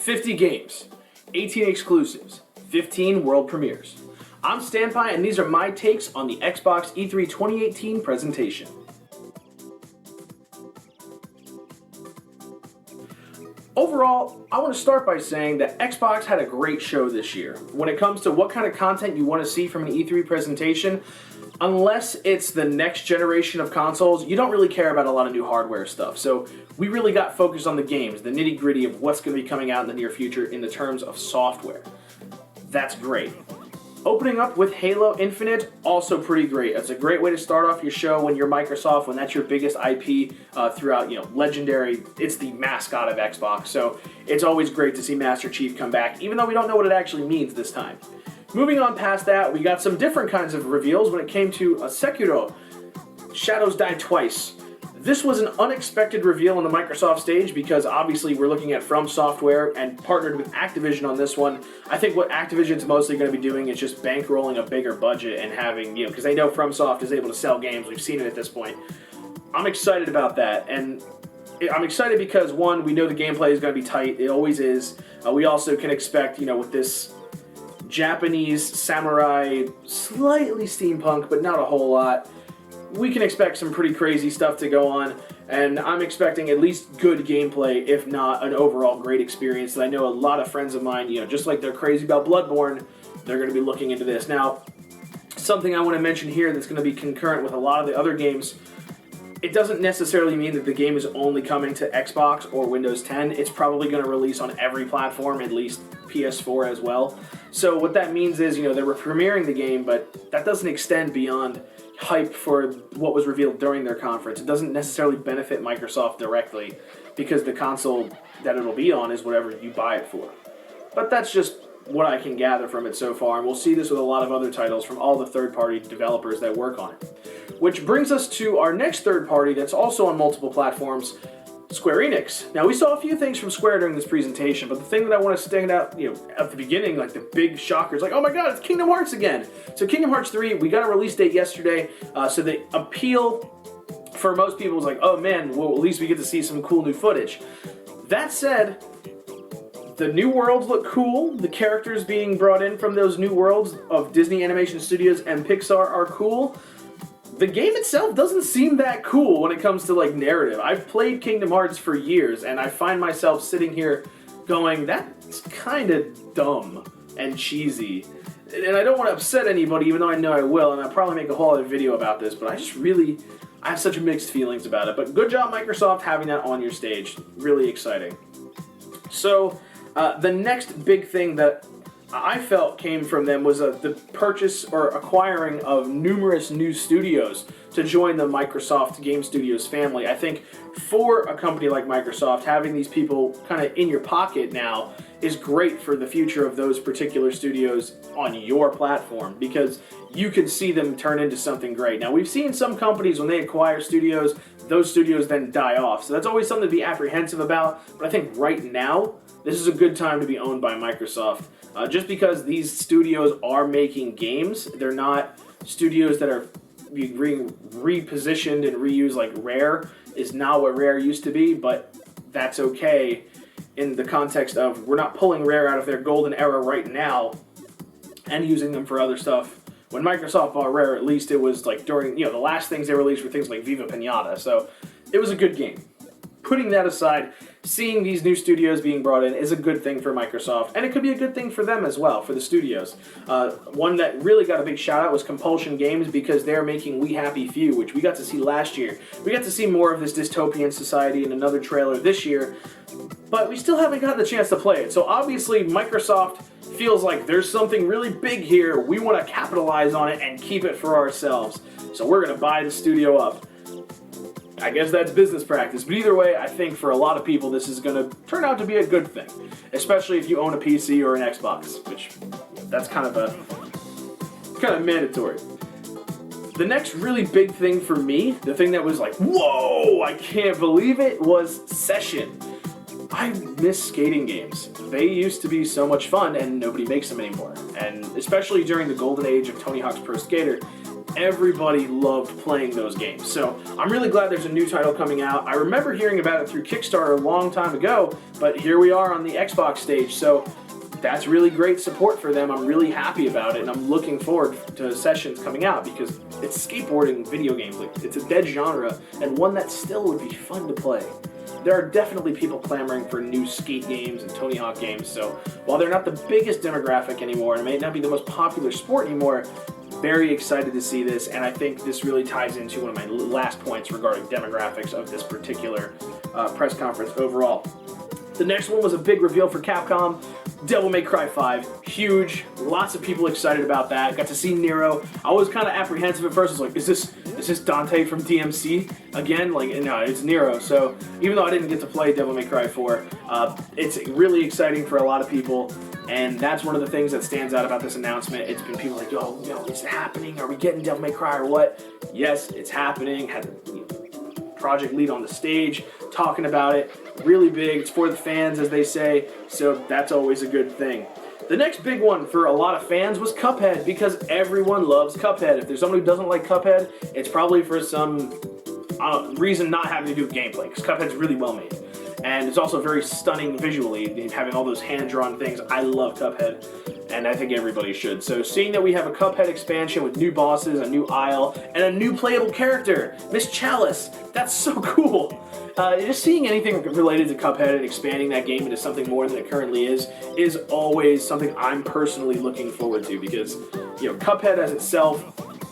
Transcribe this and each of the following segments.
50 games, 18 exclusives, 15 world premieres. I'm Stanpai, and these are my takes on the Xbox E3 2018 presentation. Overall, I want to start by saying that Xbox had a great show this year. When it comes to what kind of content you want to see from an E3 presentation, unless it's the next generation of consoles, you don't really care about a lot of new hardware stuff. So we really got focused on the games, the nitty-gritty of what's going to be coming out in the near future in the terms of software. That's great. Opening up with Halo Infinite, also pretty great. It's a great way to start off your show when you're Microsoft, when that's your biggest IP throughout, Legendary. It's the mascot of Xbox, so it's always great to see Master Chief come back, even though we don't know what it actually means this time. Moving on past that, we got some different kinds of reveals when it came to Sekiro, Shadows Die Twice. This was an unexpected reveal on the Microsoft stage because obviously we're looking at From Software and partnered with Activision on this one. I think what Activision's mostly going to be doing is just bankrolling a bigger budget and having, because they know FromSoft is able to sell games. We've seen it at this point. I'm excited about that, and I'm excited because, one, we know the gameplay is going to be tight. It always is. We also can expect, with this Japanese samurai, slightly steampunk, but not a whole lot, we can expect some pretty crazy stuff to go on, and I'm expecting at least good gameplay, if not an overall great experience. And I know a lot of friends of mine, just like they're crazy about Bloodborne, they're going to be looking into this. Now, something I want to mention here that's going to be concurrent with a lot of the other games, it doesn't necessarily mean that the game is only coming to Xbox or Windows 10. It's probably going to release on every platform, at least PS4 as well. So what that means is, they were premiering the game, but that doesn't extend beyond hype for what was revealed during their conference. It doesn't necessarily benefit Microsoft directly because the console that it'll be on is whatever you buy it for. But that's just what I can gather from it so far, and we'll see this with a lot of other titles from all the third-party developers that work on it. Which brings us to our next third party that's also on multiple platforms, Square Enix. Now, we saw a few things from Square during this presentation, but the thing that I want to stand out, at the beginning, like the big shockers, like, oh my god, it's Kingdom Hearts again! So Kingdom Hearts 3, we got a release date yesterday, so the appeal for most people was like, oh man, well, at least we get to see some cool new footage. That said, the new worlds look cool, the characters being brought in from those new worlds of Disney Animation Studios and Pixar are cool. The game itself doesn't seem that cool when it comes to narrative. I've played Kingdom Hearts for years, and I find myself sitting here going, that's kind of dumb and cheesy. And I don't want to upset anybody, even though I know I will, and I'll probably make a whole other video about this, but I have such mixed feelings about it. But good job, Microsoft, having that on your stage. Really exciting. So, the next big thing that I felt came from them was the purchase or acquiring of numerous new studios to join the Microsoft Game Studios family. I think for a company like Microsoft, having these people kind of in your pocket now is great for the future of those particular studios on your platform because you can see them turn into something great. Now, we've seen some companies when they acquire studios, those studios then die off. So that's always something to be apprehensive about. But I think right now, this is a good time to be owned by Microsoft. Just because these studios are making games, they're not studios that are being repositioned and reused like Rare is not what Rare used to be, but that's okay in the context of we're not pulling Rare out of their golden era right now and using them for other stuff. When Microsoft bought Rare, at least it was during, the last things they released were things like Viva Pinata, so it was a good game. Putting that aside, seeing these new studios being brought in is a good thing for Microsoft, and it could be a good thing for them as well, for the studios. One that really got a big shout out was Compulsion Games because they're making We Happy Few, which we got to see last year. We got to see more of this dystopian society in another trailer this year, but we still haven't gotten the chance to play it. So obviously Microsoft feels like there's something really big here. We want to capitalize on it and keep it for ourselves. So we're going to buy the studio up. I guess that's business practice, but either way, I think for a lot of people this is going to turn out to be a good thing, especially if you own a PC or an Xbox, which that's kind of mandatory. The next really big thing for me, the thing that was like, whoa, I can't believe it, was Session. I miss skating games. They used to be so much fun, and nobody makes them anymore. And especially during the golden age of Tony Hawk's Pro Skater, everybody loved playing those games. So I'm really glad there's a new title coming out. I remember hearing about it through Kickstarter a long time ago, but here we are on the Xbox stage. So that's really great support for them. I'm really happy about it, and I'm looking forward to sessions coming out because it's skateboarding video games. Like, it's a dead genre, and one that still would be fun to play. There are definitely people clamoring for new skate games and Tony Hawk games, so while they're not the biggest demographic anymore and may not be the most popular sport anymore, very excited to see this, and I think this really ties into one of my last points regarding demographics of this particular press conference overall. The next one was a big reveal for Capcom. Devil May Cry 5, huge, lots of people excited about that. Got to see Nero. I was kind of apprehensive at first. I was like, is this Dante from DMC again? Like, no, it's Nero. So even though I didn't get to play Devil May Cry 4, it's really exciting for a lot of people, and that's one of the things that stands out about this announcement. It's been people like, oh, is it happening? Are we getting Devil May Cry or what? Yes, it's happening. Had the project lead on the stage talking about it. Really big. It's for the fans, as they say, so that's always a good thing. The next big one for a lot of fans was Cuphead, because everyone loves Cuphead. If there's someone who doesn't like Cuphead, it's probably for some reason not having to do with gameplay, because Cuphead's really well made. And it's also very stunning visually, having all those hand-drawn things. I love Cuphead, and I think everybody should. So seeing that we have a Cuphead expansion with new bosses, a new isle, and a new playable character, Miss Chalice, that's so cool. Just seeing anything related to Cuphead and expanding that game into something more than it currently is always something I'm personally looking forward to, because Cuphead as itself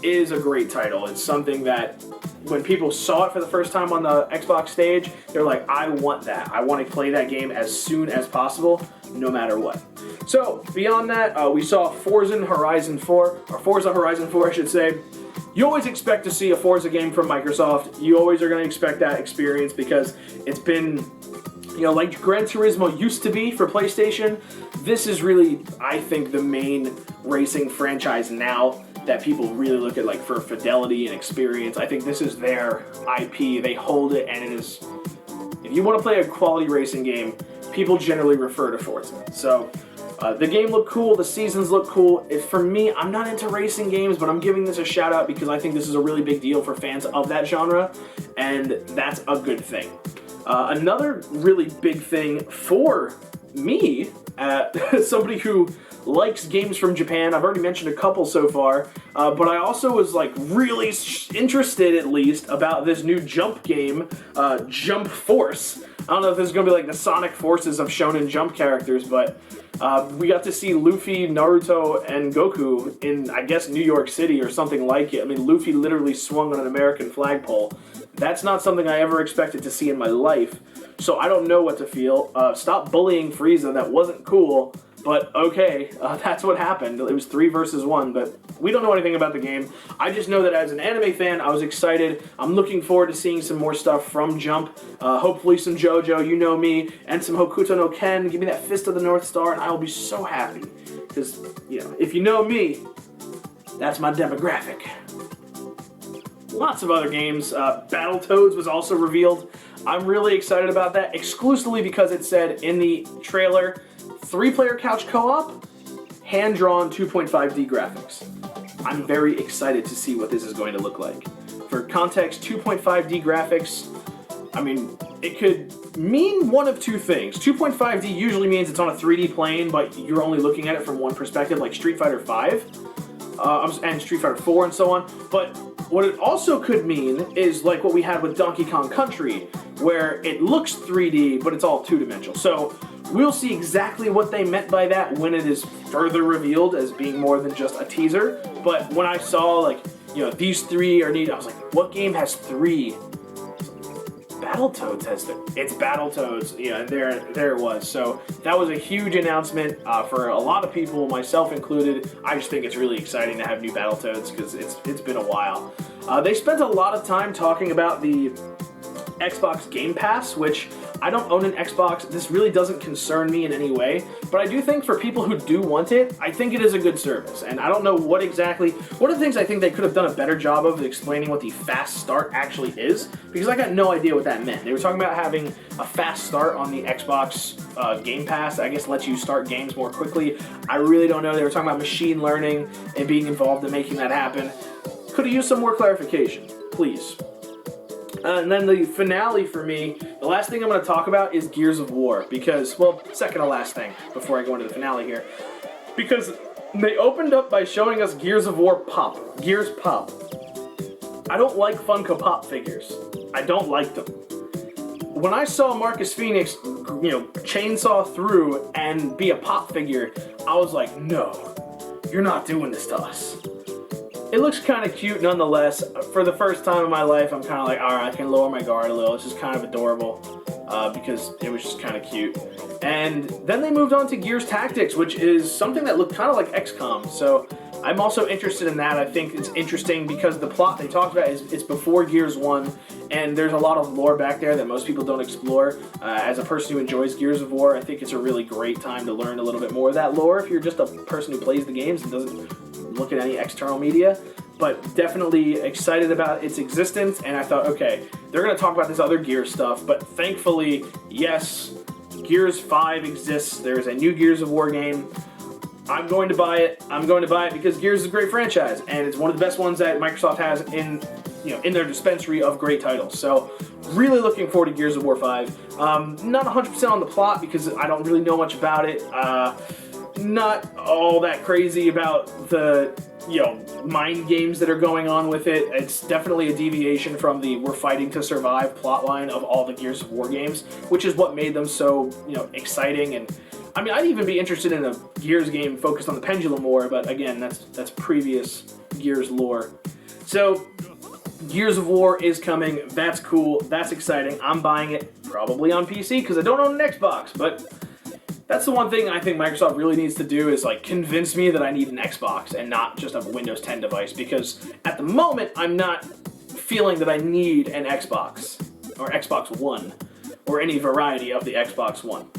is a great title. It's something that when people saw it for the first time on the Xbox stage, they're like, I want that. I want to play that game as soon as possible, no matter what. So beyond that, we saw Forza Horizon 4, I should say. You always expect to see a Forza game from Microsoft. You always are going to expect that experience, because it's been, like Gran Turismo used to be for PlayStation. This is really, I think, the main racing franchise now that people really look at, like, for fidelity and experience. I think this is their IP. They hold it, and it is, if you want to play a quality racing game, people generally refer to Forza. So the game looked cool, the seasons look cool. For me, I'm not into racing games, but I'm giving this a shout out because I think this is a really big deal for fans of that genre, and that's a good thing. Another really big thing for me, somebody who likes games from Japan, I've already mentioned a couple so far, but I also was really interested, at least, about this new Jump game, Jump Force. I don't know if this is going to be like the Sonic Forces of Shonen Jump characters, but we got to see Luffy, Naruto, and Goku in, I guess, New York City or something like it. I mean, Luffy literally swung on an American flagpole. That's not something I ever expected to see in my life, so I don't know what to feel. Stop bullying Frieza, that wasn't cool, but okay, that's what happened. It was 3 versus 1, but we don't know anything about the game. I just know that as an anime fan, I was excited. I'm looking forward to seeing some more stuff from Jump. Hopefully some JoJo, you know me, and some Hokuto no Ken. Give me that Fist of the North Star, and I will be so happy. Because, if you know me, that's my demographic. Lots of other games. Battletoads was also revealed. I'm really excited about that, exclusively because it said in the trailer, 3-player couch co-op, hand-drawn 2.5D graphics. I'm very excited to see what this is going to look like. For context, 2.5D graphics, I mean, it could mean one of two things. 2.5D usually means it's on a 3D plane, but you're only looking at it from one perspective, like Street Fighter V, and Street Fighter 4 and so on. But what it also could mean is like what we had with Donkey Kong Country, where it looks 3D, but it's all two-dimensional. So we'll see exactly what they meant by that when it is further revealed as being more than just a teaser. But when I saw, these 3 are neat, I was like, what game has 3? Battletoads has it's Battletoads, and there it was. So that was a huge announcement for a lot of people, myself included. I just think it's really exciting to have new Battletoads because it's been a while. They spent a lot of time talking about the Xbox Game Pass, which I don't own an Xbox. This really doesn't concern me in any way, but I do think for people who do want it, I think it is a good service. And I don't know one of the things I think they could have done a better job of explaining what the fast start actually is, because I got no idea what that meant. They were talking about having a fast start on the Xbox Game Pass, I guess lets you start games more quickly. I really don't know. They were talking about machine learning and being involved in making that happen. Could have used some more clarification, please. And then the finale for me, the last thing I'm going to talk about is Gears of War. Because, well, second to last thing before I go into the finale here. Because they opened up by showing us Gears of War Pop. Gears Pop. I don't like Funko Pop figures. I don't like them. When I saw Marcus Phoenix, chainsaw through and be a pop figure, I was like, no, you're not doing this to us. It looks kind of cute nonetheless. For the first time in my life, I'm kind of like, alright, I can lower my guard a little. It's just kind of adorable because it was just kind of cute. And then they moved on to Gears Tactics, which is something that looked kind of like XCOM. So I'm also interested in that. I think it's interesting because the plot they talked about is it's before Gears 1, and there's a lot of lore back there that most people don't explore. As a person who enjoys Gears of War, I think it's a really great time to learn a little bit more of that lore if you're just a person who plays the games and doesn't look at any external media. But definitely excited about its existence, and I thought, okay, they're going to talk about this other Gears stuff, but thankfully, yes, Gears 5 exists. There's a new Gears of War game. I'm going to buy it. I'm going to buy it because Gears is a great franchise, and it's one of the best ones that Microsoft has in their dispensary of great titles. So, really looking forward to Gears of War 5. Not 100% on the plot because I don't really know much about it. Not all that crazy about the mind games that are going on with it. It's definitely a deviation from the we're fighting to survive plotline of all the Gears of War games, which is what made them so exciting. And I mean, I'd even be interested in a Gears game focused on the Pendulum War, but again, that's previous Gears lore. So Gears of War is coming. That's cool. That's exciting. I'm buying it probably on PC because I don't own an Xbox, but that's the one thing I think Microsoft really needs to do is convince me that I need an Xbox and not just a Windows 10 device, because at the moment I'm not feeling that I need an Xbox or Xbox One or any variety of the Xbox One.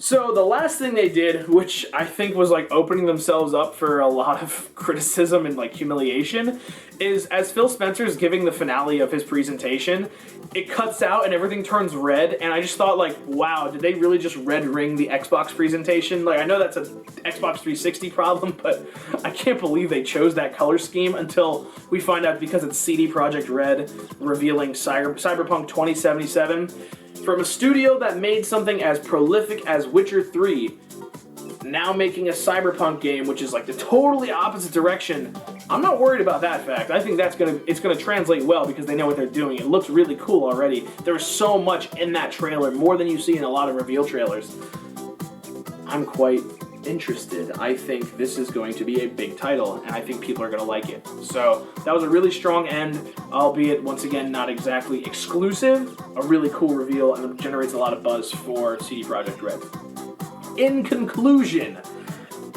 So the last thing they did, which I think was opening themselves up for a lot of criticism and humiliation, is as Phil Spencer's giving the finale of his presentation, it cuts out and everything turns red, and I just thought wow, did they really just red ring the Xbox presentation? I know that's a Xbox 360 problem, but I can't believe they chose that color scheme until we find out because it's CD Projekt Red revealing Cyberpunk 2077. From a studio that made something as prolific as Witcher 3, now making a Cyberpunk game, which is the totally opposite direction, I'm not worried about that fact. I think it's gonna translate well because they know what they're doing. It looks really cool already. There's so much in that trailer, more than you see in a lot of reveal trailers. I'm quite interested. I think this is going to be a big title, and I think people are going to like it. So that was a really strong end, albeit once again not exactly exclusive. A really cool reveal, and it generates a lot of buzz for CD Projekt Red. In conclusion,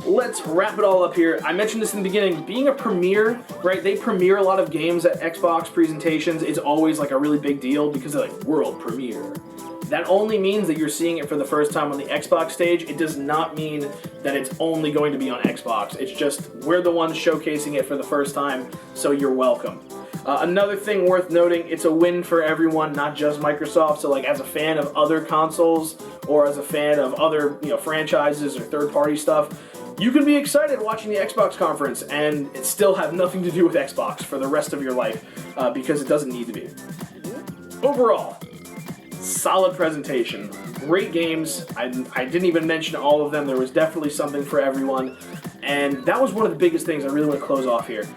let's wrap it all up here. I mentioned this in the beginning. Being a premiere, right? They premiere a lot of games at Xbox presentations. It's always a really big deal because they're world premiere. That only means that you're seeing it for the first time on the Xbox stage. It does not mean that it's only going to be on Xbox. It's just we're the ones showcasing it for the first time, so you're welcome. Another thing worth noting, it's a win for everyone, not just Microsoft. So as a fan of other consoles or as a fan of other franchises or third-party stuff, you can be excited watching the Xbox conference and it still have nothing to do with Xbox for the rest of your life because it doesn't need to be. Overall, solid presentation. Great games. I didn't even mention all of them. There was definitely something for everyone. And that was one of the biggest things I really want to close off here.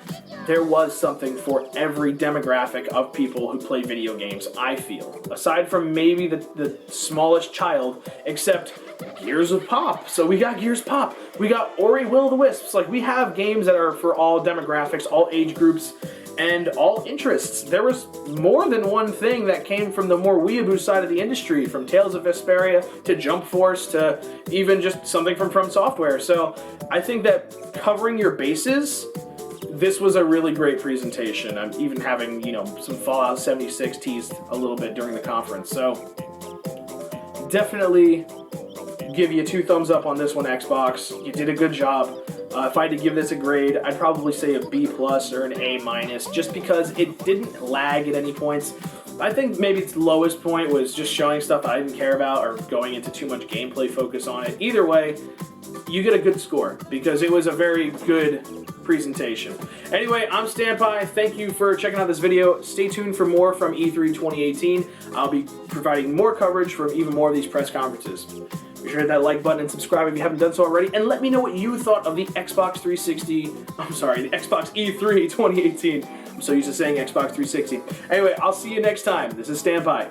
There was something for every demographic of people who play video games, I feel. Aside from maybe the smallest child, except Gears of Pop. So we got Gears Pop. We got Ori Will of the Wisps. We have games that are for all demographics, all age groups, and all interests. There was more than one thing that came from the more weeaboo side of the industry, from Tales of Vesperia to Jump Force to even just something from Software. So I think that covering your bases, this was a really great presentation. I'm even having, some Fallout 76 teased a little bit during the conference. So definitely give you 2 thumbs up on this one, Xbox. You did a good job. If I had to give this a grade, I'd probably say a B+ or an A-, just because it didn't lag at any points. I think maybe its lowest point was just showing stuff I didn't care about or going into too much gameplay focus on it. Either way, you get a good score because it was a very good presentation. Anyway, I'm Stanpai. Thank you for checking out this video. Stay tuned for more from E3 2018. I'll be providing more coverage from even more of these press conferences. Be sure to hit that like button and subscribe if you haven't done so already, and let me know what you thought of the Xbox the Xbox E3 2018. I'm so used to saying Xbox 360. Anyway, I'll see you next time. This is Stanpai.